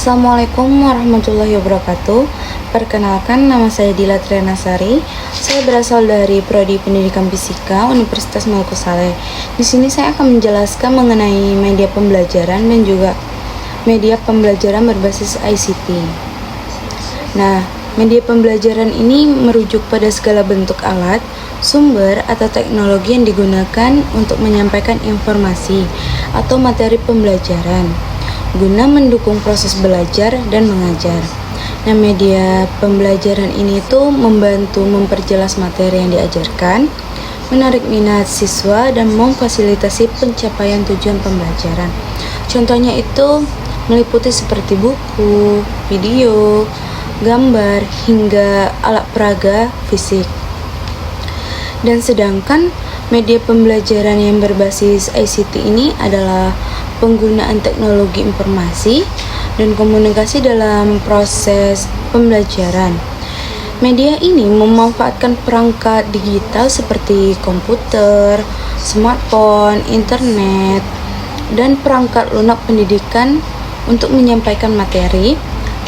Assalamualaikum warahmatullahi wabarakatuh. Perkenalkan, nama saya Dila Trianasari. Saya berasal dari Prodi Pendidikan Fisika Universitas Maluku Saleh. Di sini saya akan menjelaskan mengenai media pembelajaran dan juga media pembelajaran berbasis ICT. Nah, media pembelajaran ini merujuk pada segala bentuk alat, sumber, atau teknologi yang digunakan untuk menyampaikan informasi atau materi pembelajaran guna mendukung proses belajar dan mengajar. Nah, media pembelajaran ini tuh membantu memperjelas materi yang diajarkan, menarik minat siswa, dan memfasilitasi pencapaian tujuan pembelajaran. Contohnya itu meliputi seperti buku, video, gambar, hingga alat peraga fisik. Dan sedangkan media pembelajaran yang berbasis ICT ini adalah penggunaan teknologi informasi dan komunikasi dalam proses pembelajaran. Media ini memanfaatkan perangkat digital seperti komputer, smartphone, internet, dan perangkat lunak pendidikan untuk menyampaikan materi,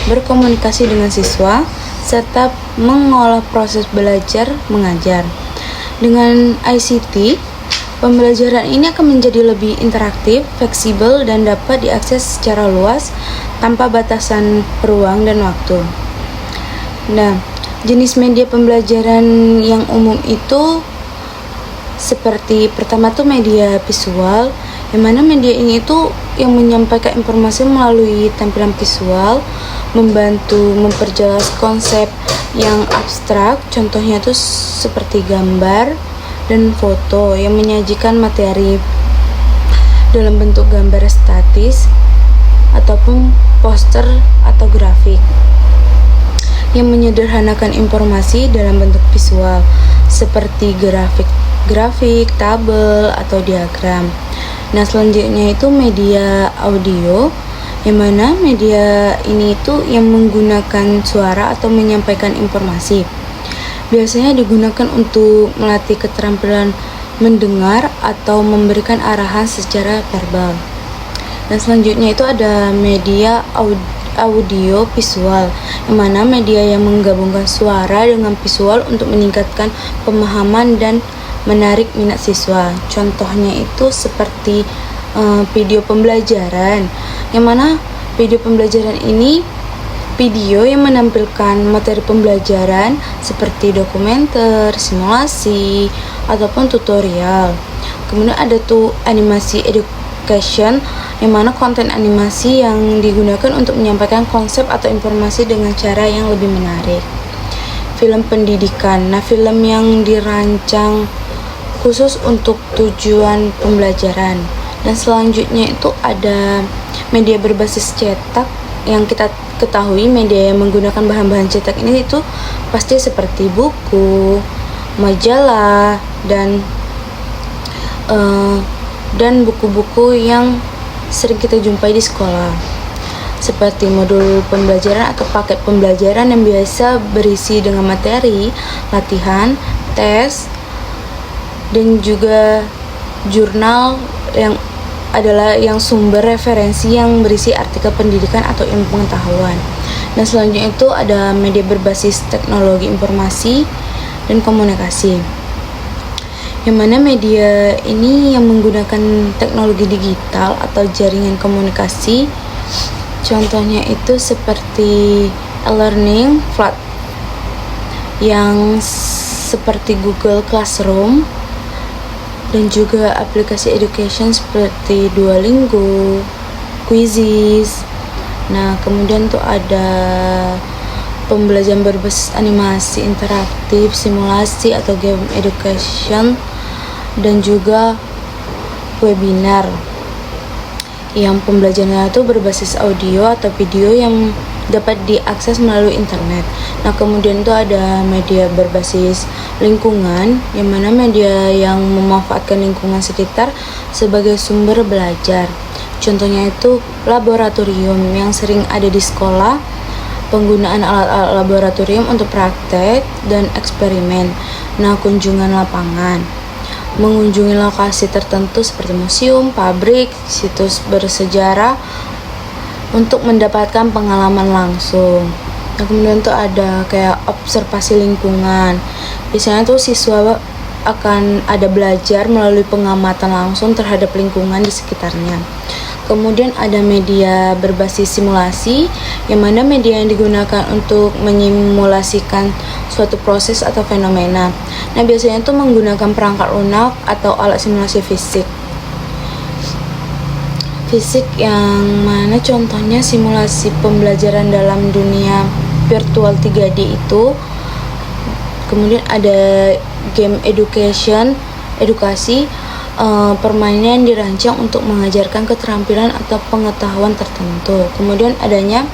berkomunikasi dengan siswa, serta mengolah proses belajar mengajar. Dengan ICT, pembelajaran ini akan menjadi lebih interaktif, fleksibel, dan dapat diakses secara luas tanpa batasan ruang dan waktu. Nah, jenis media pembelajaran yang umum itu seperti pertama tuh media visual, yang mana media ini itu yang menyampaikan informasi melalui tampilan visual, membantu memperjelas konsep yang abstrak. Contohnya tuh seperti gambar dan foto yang menyajikan materi dalam bentuk gambar statis ataupun poster atau grafik yang menyederhanakan informasi dalam bentuk visual seperti grafik, tabel, atau diagram. Nah, selanjutnya itu media audio, yang mana media ini itu yang menggunakan suara atau menyampaikan informasi. Biasanya digunakan untuk melatih keterampilan mendengar atau memberikan arahan secara verbal. Dan selanjutnya itu ada media audio visual, yang mana media yang menggabungkan suara dengan visual untuk meningkatkan pemahaman dan menarik minat siswa. Contohnya itu seperti video pembelajaran, yang mana video pembelajaran ini video yang menampilkan materi pembelajaran seperti dokumenter, simulasi, ataupun tutorial. Kemudian ada tuh animasi education, yang mana konten animasi yang digunakan untuk menyampaikan konsep atau informasi dengan cara yang lebih menarik. Film pendidikan, nah film yang dirancang khusus untuk tujuan pembelajaran. Dan selanjutnya itu ada media berbasis cetak, yang kita ketahui media yang menggunakan bahan-bahan cetak ini itu pasti seperti buku, majalah, dan buku-buku yang sering kita jumpai di sekolah, seperti modul pembelajaran atau paket pembelajaran yang biasa berisi dengan materi, latihan, tes, dan juga jurnal yang adalah yang sumber referensi yang berisi artikel pendidikan atau ilmu pengetahuan. Dan selanjutnya itu ada media berbasis teknologi informasi dan komunikasi, yang mana media ini yang menggunakan teknologi digital atau jaringan komunikasi. Contohnya itu seperti e-learning platform yang seperti Google Classroom, dan juga aplikasi education seperti Duolingo, Quizizz. Nah, kemudian tuh ada pembelajaran berbasis animasi interaktif, simulasi atau game education, dan juga webinar yang pembelajarannya itu berbasis audio atau video yang dapat diakses melalui internet. Nah, kemudian itu ada media berbasis lingkungan, yang mana media yang memanfaatkan lingkungan sekitar sebagai sumber belajar. Contohnya itu laboratorium yang sering ada di sekolah, penggunaan alat-alat laboratorium untuk praktek dan eksperimen. Nah, kunjungan lapangan, mengunjungi lokasi tertentu seperti museum, pabrik, situs bersejarah, untuk mendapatkan pengalaman langsung. Nah, kemudian tuh ada kayak observasi lingkungan. Biasanya tuh siswa akan ada belajar melalui pengamatan langsung terhadap lingkungan di sekitarnya. Kemudian ada media berbasis simulasi, yang mana media yang digunakan untuk menyimulasikan suatu proses atau fenomena. Nah, biasanya itu menggunakan perangkat lunak atau alat simulasi fisik. Fisik yang mana contohnya simulasi pembelajaran dalam dunia virtual 3D itu. Kemudian ada game edukasi, permainan dirancang untuk mengajarkan keterampilan atau pengetahuan tertentu. Kemudian adanya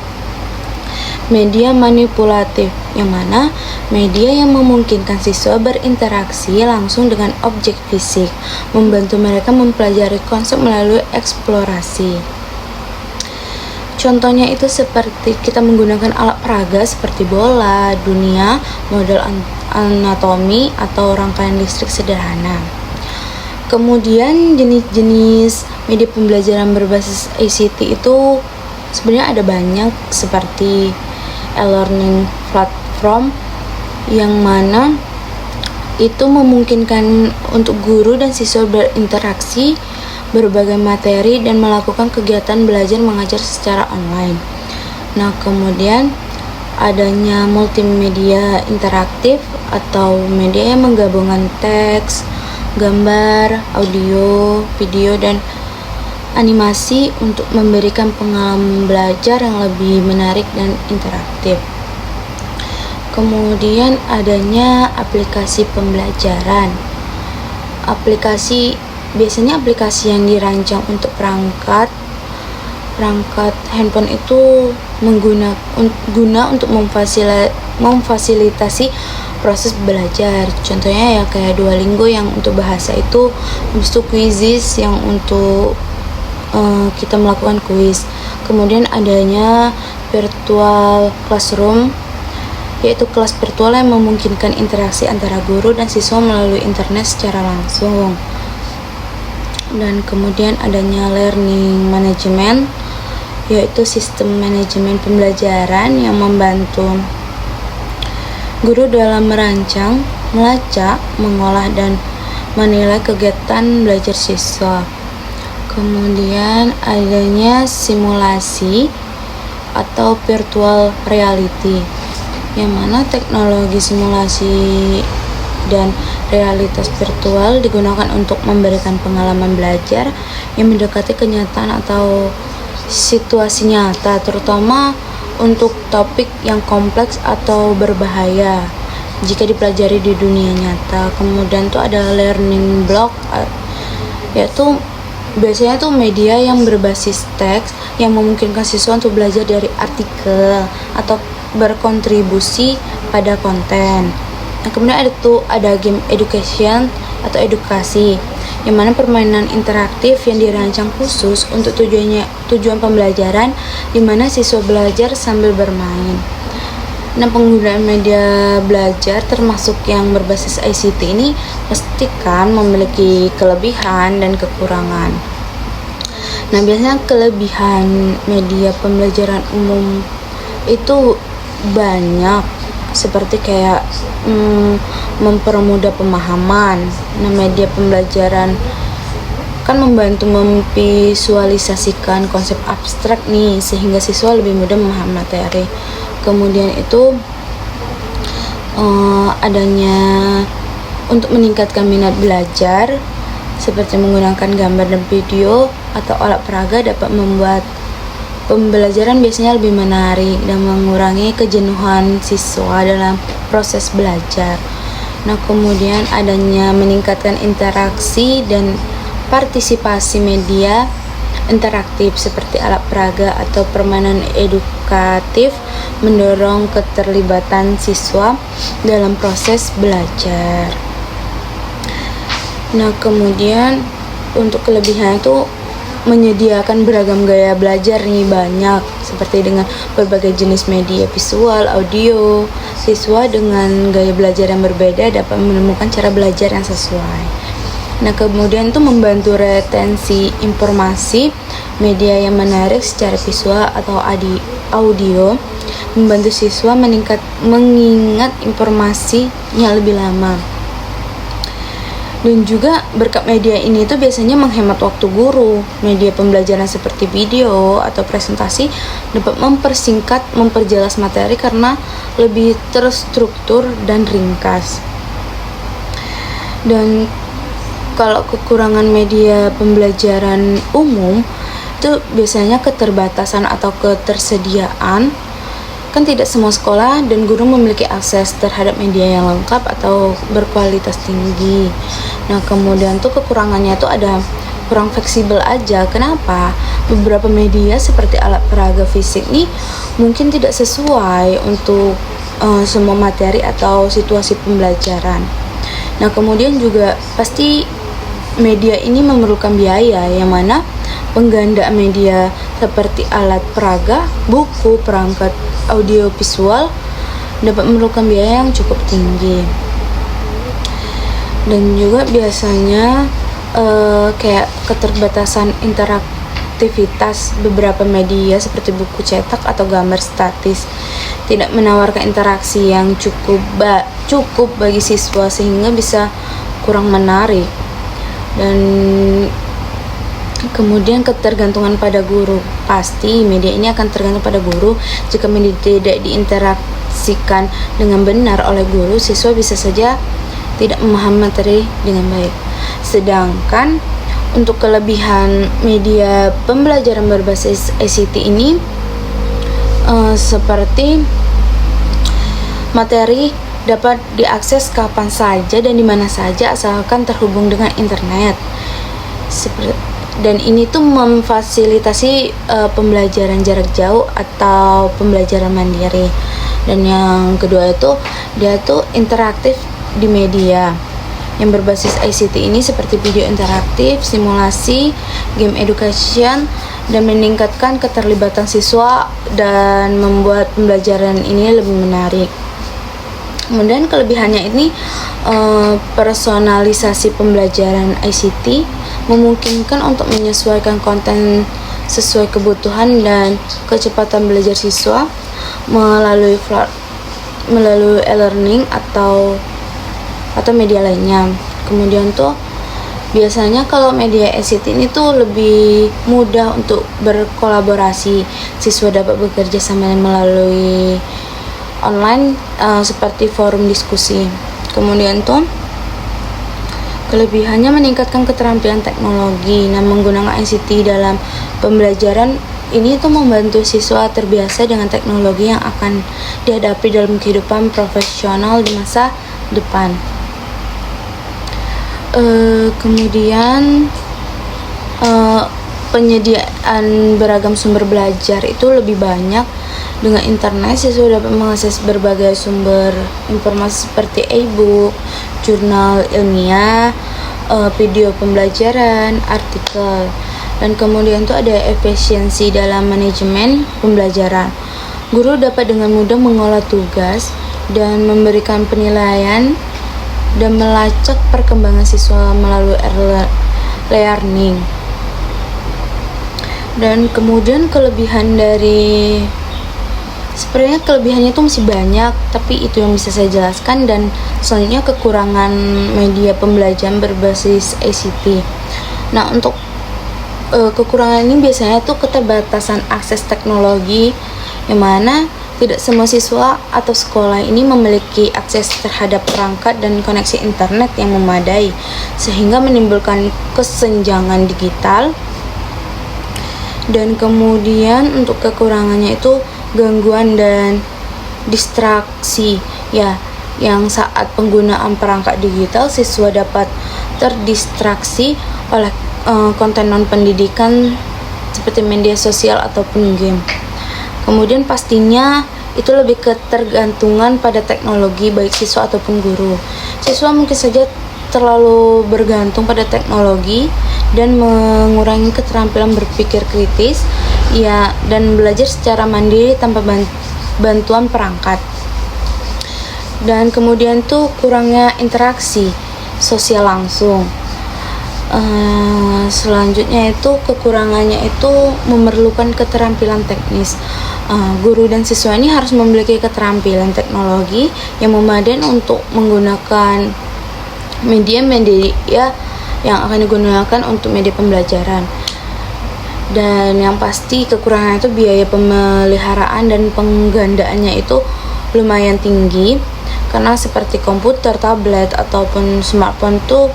media manipulatif, yang mana media yang memungkinkan siswa berinteraksi langsung dengan objek fisik, membantu mereka mempelajari konsep melalui eksplorasi. Contohnya itu seperti kita menggunakan alat peraga seperti bola, dunia, model anatomi, atau rangkaian listrik sederhana. Kemudian jenis-jenis media pembelajaran berbasis ICT itu sebenarnya ada banyak, seperti e-learning platform, yang mana itu memungkinkan untuk guru dan siswa berinteraksi berbagai materi dan melakukan kegiatan belajar mengajar secara online. Nah, kemudian adanya multimedia interaktif atau media yang menggabungkan teks, gambar, audio, video, dan animasi untuk memberikan pengalaman belajar yang lebih menarik dan interaktif. Kemudian adanya aplikasi pembelajaran. Biasanya aplikasi yang dirancang untuk perangkat handphone itu guna untuk memfasilitasi proses belajar. Contohnya ya kayak Duolingo yang untuk bahasa itu, habis itu Quizizz yang untuk kita melakukan kuis. Kemudian adanya virtual classroom, yaitu kelas virtual yang memungkinkan interaksi antara guru dan siswa melalui internet secara langsung. Dan kemudian adanya learning management, yaitu sistem manajemen pembelajaran yang membantu guru dalam merancang, melacak, mengolah, dan menilai kegiatan belajar siswa. Kemudian adanya simulasi atau virtual reality, yang mana teknologi simulasi dan realitas virtual digunakan untuk memberikan pengalaman belajar yang mendekati kenyataan atau situasi nyata, terutama untuk topik yang kompleks atau berbahaya jika dipelajari di dunia nyata. Kemudian tuh ada learning block, yaitu biasanya tuh media yang berbasis teks yang memungkinkan siswa untuk belajar dari artikel atau berkontribusi pada konten. Nah, kemudian ada game education atau edukasi, yang mana permainan interaktif yang dirancang khusus untuk tujuan pembelajaran, di mana siswa belajar sambil bermain. Nah, penggunaan media belajar termasuk yang berbasis ICT ini pastikan memiliki kelebihan dan kekurangan. Nah, biasanya kelebihan media pembelajaran umum itu banyak, seperti kayak mempermudah pemahaman. Nah, media pembelajaran kan membantu memvisualisasikan konsep abstrak nih, sehingga siswa lebih mudah memahami materi. Kemudian itu adanya untuk meningkatkan minat belajar, seperti menggunakan gambar dan video atau alat peraga, dapat membuat pembelajaran biasanya lebih menarik dan mengurangi kejenuhan siswa dalam proses belajar. Nah, kemudian adanya meningkatkan interaksi dan partisipasi media interaktif seperti alat peraga atau permainan edukatif, mendorong keterlibatan siswa dalam proses belajar. Nah, kemudian untuk kelebihan itu menyediakan beragam gaya belajar nih, banyak, seperti dengan berbagai jenis media visual, audio. Siswa dengan gaya belajar yang berbeda dapat menemukan cara belajar yang sesuai. Nah, kemudian itu membantu retensi informasi Media yang menarik secara visual atau audio membantu siswa mengingat informasinya lebih lama. Dan juga berkat media ini tuh biasanya menghemat waktu guru. Media pembelajaran seperti video atau presentasi dapat memperjelas materi karena lebih terstruktur dan ringkas. Dan kalau kekurangan media pembelajaran umum itu biasanya keterbatasan atau ketersediaan. Kan tidak semua sekolah dan guru memiliki akses terhadap media yang lengkap atau berkualitas tinggi. Nah, kemudian tuh kekurangannya tuh ada kurang fleksibel aja. Kenapa? Beberapa media seperti alat peraga fisik nih mungkin tidak sesuai untuk semua materi atau situasi pembelajaran. Nah, kemudian juga pasti media ini memerlukan biaya, yang mana penggandaan media seperti alat peraga, buku, perangkat audio visual dapat memerlukan biaya yang cukup tinggi. Dan juga biasanya kayak keterbatasan interaktivitas beberapa media seperti buku cetak atau gambar statis tidak menawarkan interaksi yang cukup bagi siswa sehingga bisa kurang menarik. Dan kemudian ketergantungan pada guru, pasti media ini akan tergantung pada guru. Jika media tidak diinteraksikan dengan benar oleh guru, siswa bisa saja tidak memahami materi dengan baik. Sedangkan untuk kelebihan media pembelajaran berbasis ICT ini seperti materi dapat diakses kapan saja dan di mana saja asalkan terhubung dengan internet. Dan ini tuh memfasilitasi pembelajaran jarak jauh atau pembelajaran mandiri. Dan yang kedua itu dia tuh interaktif di media yang berbasis ICT ini seperti video interaktif, simulasi, game education, dan meningkatkan keterlibatan siswa dan membuat pembelajaran ini lebih menarik. Kemudian kelebihannya ini personalisasi pembelajaran ICT memungkinkan untuk menyesuaikan konten sesuai kebutuhan dan kecepatan belajar siswa melalui e-learning atau media lainnya. Kemudian tuh biasanya kalau media ICT ini tuh lebih mudah untuk berkolaborasi. Siswa dapat bekerja sama melalui online seperti forum diskusi. Kemudian tuh kelebihannya meningkatkan keterampilan teknologi. Nah, menggunakan ICT dalam pembelajaran ini tuh membantu siswa terbiasa dengan teknologi yang akan dihadapi dalam kehidupan profesional di masa depan. Kemudian penyediaan beragam sumber belajar itu lebih banyak. Dengan internet, siswa dapat mengakses berbagai sumber informasi seperti e-book, jurnal ilmiah, video pembelajaran, artikel. Dan kemudian itu ada efisiensi dalam manajemen pembelajaran. Guru dapat dengan mudah mengolah tugas dan memberikan penilaian dan melacak perkembangan siswa melalui e-learning. Dan kemudian kelebihan dari sebenarnya kelebihannya itu masih banyak, tapi itu yang bisa saya jelaskan. Dan selanjutnya kekurangan media pembelajaran berbasis ICT. Nah, untuk kekurangan ini biasanya tuh keterbatasan akses teknologi, yang mana tidak semua siswa atau sekolah ini memiliki akses terhadap perangkat dan koneksi internet yang memadai, sehingga menimbulkan kesenjangan digital. Dan kemudian untuk kekurangannya itu gangguan dan distraksi, ya, yang saat penggunaan perangkat digital siswa dapat terdistraksi oleh konten non-pendidikan seperti media sosial ataupun game. Kemudian pastinya itu lebih ketergantungan pada teknologi baik siswa ataupun guru. Siswa mungkin saja terlalu bergantung pada teknologi dan mengurangi keterampilan berpikir kritis, ya, dan belajar secara mandiri tanpa bantuan perangkat. Dan kemudian tuh kurangnya interaksi sosial langsung. Selanjutnya itu kekurangannya itu memerlukan keterampilan teknis. Guru dan siswa ini harus memiliki keterampilan teknologi yang memadai untuk menggunakan media-media yang akan digunakan untuk media pembelajaran. Dan yang pasti kekurangan itu biaya pemeliharaan dan penggandaannya itu lumayan tinggi, karena seperti komputer, tablet ataupun smartphone tuh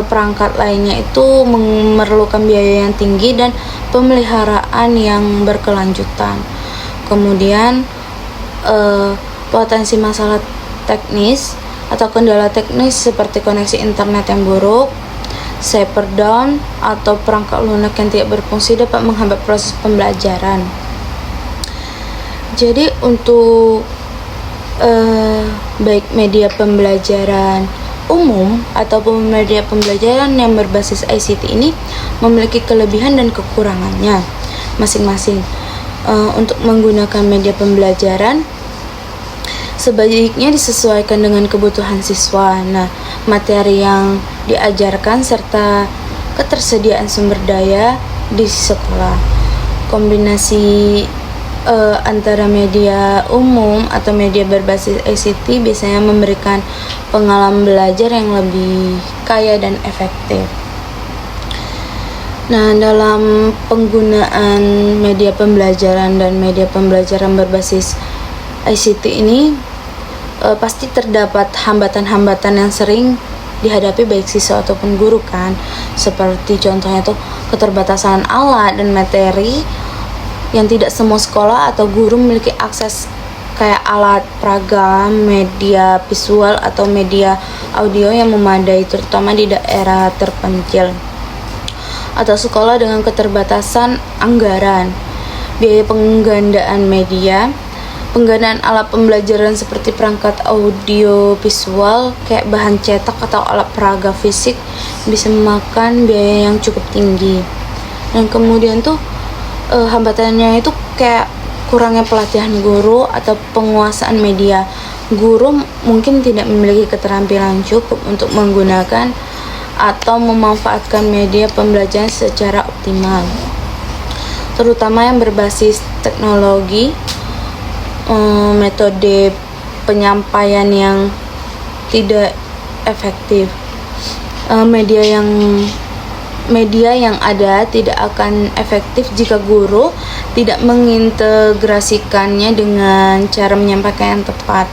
perangkat lainnya itu memerlukan biaya yang tinggi dan pemeliharaan yang berkelanjutan. Kemudian potensi masalah teknis atau kendala teknis seperti koneksi internet yang buruk, server down, atau perangkat lunak yang tidak berfungsi dapat menghambat proses pembelajaran. Jadi untuk baik media pembelajaran umum ataupun media pembelajaran yang berbasis ICT ini memiliki kelebihan dan kekurangannya masing-masing. Untuk menggunakan media pembelajaran sebaiknya disesuaikan dengan kebutuhan siswa. Nah, materi yang diajarkan serta ketersediaan sumber daya di sekolah. Kombinasi antara media umum atau media berbasis ICT biasanya memberikan pengalaman belajar yang lebih kaya dan efektif. Nah, dalam penggunaan media pembelajaran dan media pembelajaran berbasis ICT ini pasti terdapat hambatan-hambatan yang sering dihadapi baik siswa ataupun guru kan. Seperti contohnya tuh keterbatasan alat dan materi, yang tidak semua sekolah atau guru memiliki akses kayak alat peraga, media visual atau media audio yang memadai, terutama di daerah terpencil atau sekolah dengan keterbatasan anggaran. Biaya penggandaan media, penggandaan alat pembelajaran seperti perangkat audio visual kayak bahan cetak atau alat peraga fisik bisa memakan biaya yang cukup tinggi. Dan kemudian tuh hambatannya itu kayak kurangnya pelatihan guru atau penguasaan media. Guru mungkin tidak memiliki keterampilan cukup untuk menggunakan atau memanfaatkan media pembelajaran secara optimal, terutama yang berbasis teknologi. Metode penyampaian yang tidak efektif, media yang ada tidak akan efektif jika guru tidak mengintegrasikannya dengan cara menyampaikan yang tepat.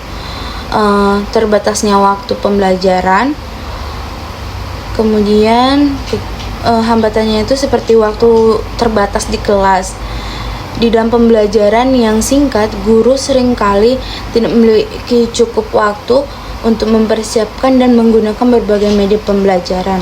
Terbatasnya waktu pembelajaran, kemudian hambatannya itu seperti waktu terbatas di kelas. Di dalam pembelajaran yang singkat, guru seringkali tidak memiliki cukup waktu untuk mempersiapkan dan menggunakan berbagai media pembelajaran.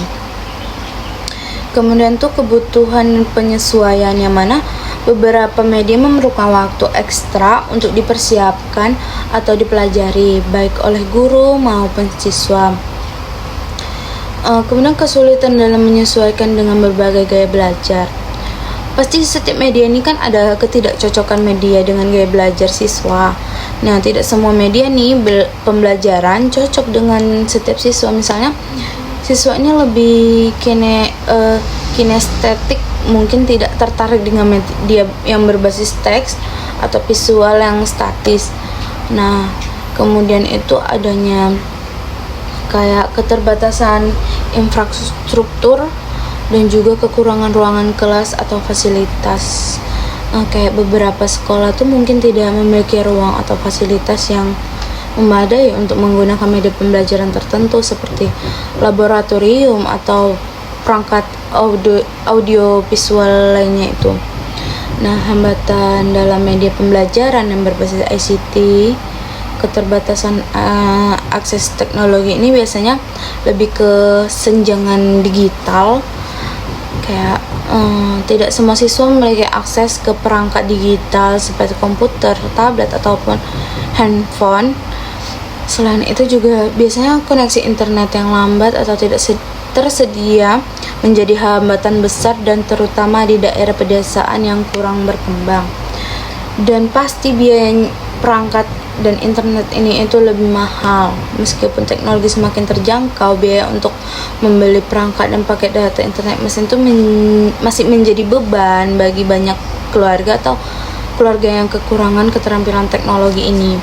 Kemudian tuh kebutuhan penyesuaian, yang mana beberapa media memerlukan waktu ekstra untuk dipersiapkan atau dipelajari baik oleh guru maupun siswa. Kemudian kesulitan dalam menyesuaikan dengan berbagai gaya belajar. Pasti setiap media ini kan ada ketidakcocokan media dengan gaya belajar siswa. Nah, tidak semua media nih pembelajaran cocok dengan setiap siswa. Misalnya siswanya lebih kinestetik, mungkin tidak tertarik dengan media yang berbasis teks atau visual yang statis. Nah, kemudian itu adanya kayak keterbatasan infrastruktur dan juga kekurangan ruangan kelas atau fasilitas. Kayak beberapa sekolah tuh mungkin tidak memiliki ruang atau fasilitas yang memadai untuk menggunakan media pembelajaran tertentu seperti laboratorium atau perangkat audio visual lainnya itu. Nah, hambatan dalam media pembelajaran yang berbasis ICT, keterbatasan akses teknologi ini biasanya lebih ke senjangan digital. Kayak tidak semua siswa memiliki akses ke perangkat digital seperti komputer, tablet, ataupun handphone. Selain itu juga biasanya koneksi internet yang lambat atau tidak tersedia menjadi hambatan besar, dan terutama di daerah pedesaan yang kurang berkembang. Dan pasti perangkat dan internet ini itu lebih mahal. Meskipun teknologi semakin terjangkau, biaya untuk membeli perangkat dan paket data internet mesin itu masih menjadi beban bagi banyak keluarga atau keluarga yang kekurangan keterampilan teknologi ini.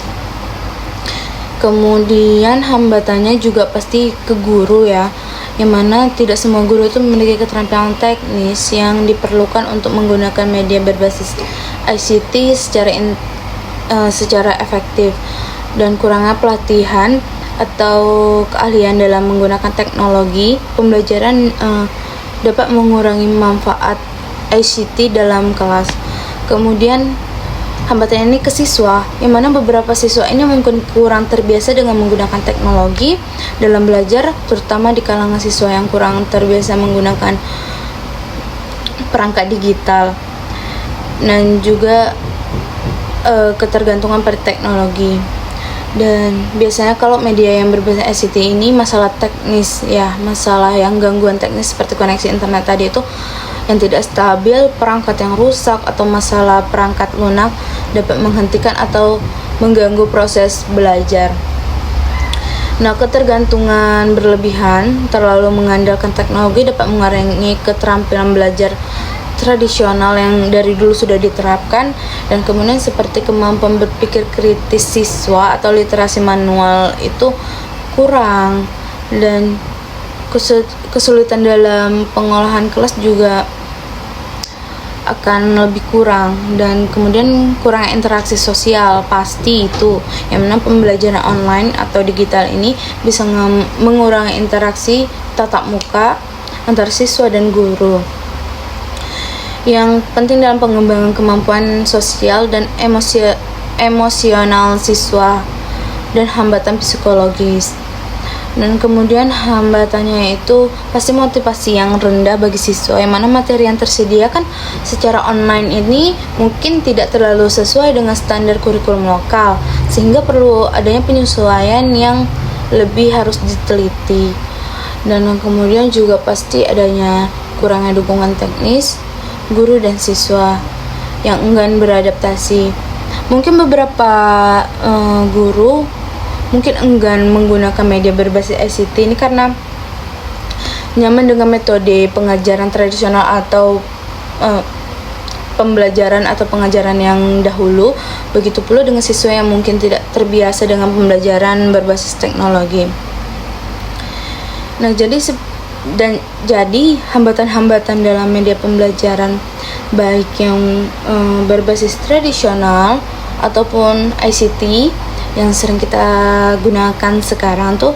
Kemudian hambatannya juga pasti ke guru ya, yang mana tidak semua guru itu memiliki keterampilan teknis yang diperlukan untuk menggunakan media berbasis ICT secara efektif, dan kurangnya pelatihan atau keahlian dalam menggunakan teknologi pembelajaran dapat mengurangi manfaat ICT dalam kelas. Kemudian hambatan ini ke siswa, yang mana beberapa siswa ini mungkin kurang terbiasa dengan menggunakan teknologi dalam belajar, terutama di kalangan siswa yang kurang terbiasa menggunakan perangkat digital, dan juga ketergantungan pada teknologi. Dan biasanya kalau media yang berbasis ICT ini masalah teknis ya, masalah yang gangguan teknis seperti koneksi internet tadi itu yang tidak stabil, perangkat yang rusak, atau masalah perangkat lunak dapat menghentikan atau mengganggu proses belajar. Nah, ketergantungan berlebihan terlalu mengandalkan teknologi dapat mengurangi keterampilan belajar tradisional yang dari dulu sudah diterapkan, dan kemudian seperti kemampuan berpikir kritis siswa atau literasi manual itu kurang, dan kesulitan dalam pengolahan kelas juga akan lebih kurang, dan kemudian kurang interaksi sosial pasti itu, yang mana pembelajaran online atau digital ini bisa mengurangi interaksi tatap muka antara siswa dan guru. Yang penting dalam pengembangan kemampuan sosial dan emosional siswa, dan hambatan psikologis. Dan kemudian hambatannya itu pasti motivasi yang rendah bagi siswa, yang mana materi yang tersedia kan secara online ini mungkin tidak terlalu sesuai dengan standar kurikulum lokal, sehingga perlu adanya penyesuaian yang lebih harus diteliti. Dan kemudian juga pasti adanya kurangnya dukungan teknis guru dan siswa yang enggan beradaptasi. Mungkin beberapa guru mungkin enggan menggunakan media berbasis ICT ini karena nyaman dengan metode pengajaran tradisional atau pembelajaran atau pengajaran yang dahulu. Begitu pula dengan siswa yang mungkin tidak terbiasa dengan pembelajaran berbasis teknologi. Nah, jadi hambatan-hambatan dalam media pembelajaran baik yang berbasis tradisional ataupun ICT yang sering kita gunakan sekarang tuh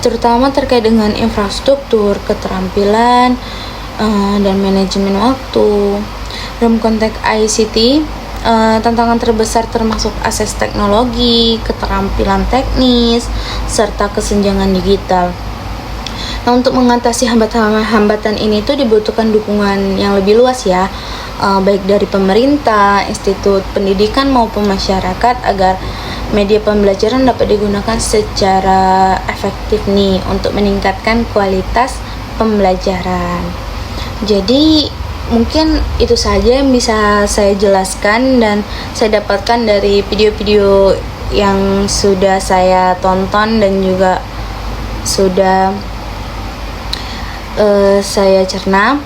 terutama terkait dengan infrastruktur, keterampilan, dan manajemen waktu. Dalam konteks ICT, tantangan terbesar termasuk akses teknologi, keterampilan teknis, serta kesenjangan digital. Nah, untuk mengatasi hambatan ini tuh dibutuhkan dukungan yang lebih luas ya, baik dari pemerintah, institut pendidikan maupun masyarakat, agar media pembelajaran dapat digunakan secara efektif nih untuk meningkatkan kualitas pembelajaran. Jadi mungkin itu saja yang bisa saya jelaskan dan saya dapatkan dari video-video yang sudah saya tonton dan juga sudah saya cerna.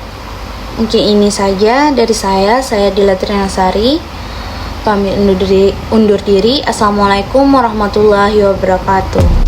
Mungkin ini saja dari saya Dila Trianasari, pamit undur diri. Assalamualaikum warahmatullahi wabarakatuh.